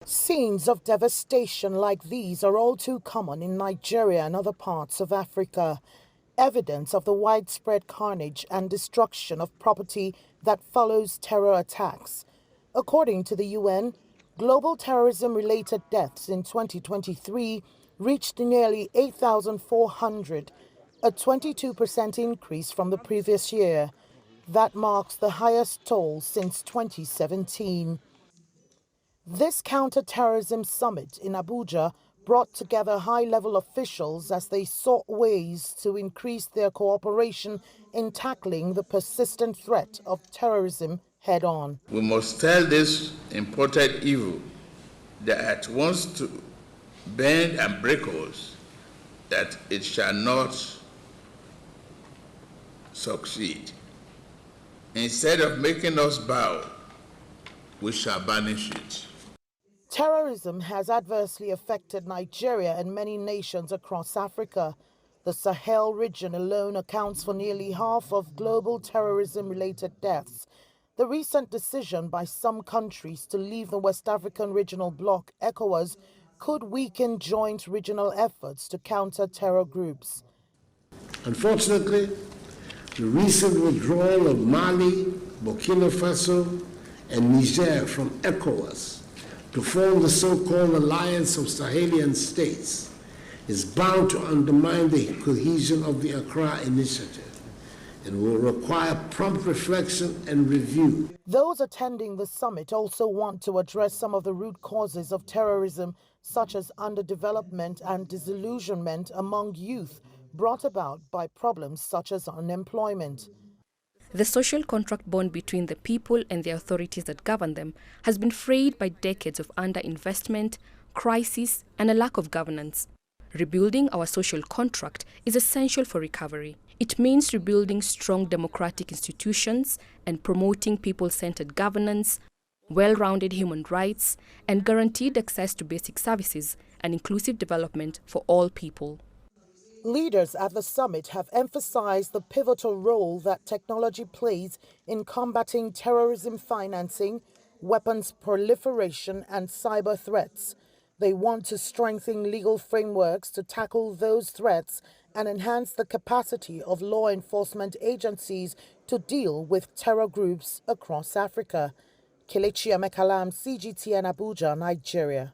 Scenes of devastation like these are all too common in Nigeria and other parts of Africa, evidence of the widespread carnage and destruction of property that follows terror attacks. According to the UN, global terrorism-related deaths in 2023 reached nearly 8,400, a 22% increase from the previous year. That marks the highest toll since 2017. This counter-terrorism summit in Abuja brought together high-level officials as they sought ways to increase their cooperation in tackling the persistent threat of terrorism head-on. We must tell this imported evil that wants to bend and break us that it shall not succeed. Instead of making us bow, we shall banish it. Terrorism has adversely affected Nigeria and many nations across Africa. The Sahel region alone accounts for nearly half of global terrorism-related deaths. The recent decision by some countries to leave the West African regional bloc, ECOWAS, could weaken joint regional efforts to counter terror groups. Unfortunately, the recent withdrawal of Mali, Burkina Faso, and Niger from ECOWAS to form the so-called Alliance of Sahelian States is bound to undermine the cohesion of the Accra Initiative and will require prompt reflection and review. Those attending the summit also want to address some of the root causes of terrorism, such as underdevelopment and disillusionment among youth, brought about by problems such as unemployment. The social contract bond between the people and the authorities that govern them has been frayed by decades of underinvestment, crisis, and a lack of governance. Rebuilding our social contract is essential for recovery. It means rebuilding strong democratic institutions and promoting people-centered governance, well-rounded human rights, and guaranteed access to basic services and inclusive development for all people. Leaders at the summit have emphasized the pivotal role that technology plays in combating terrorism financing, weapons proliferation, and cyber threats. They want to strengthen legal frameworks to tackle those threats and enhance the capacity of law enforcement agencies to deal with terror groups across Africa. Kelechi Emekalam, CGTN Abuja, Nigeria.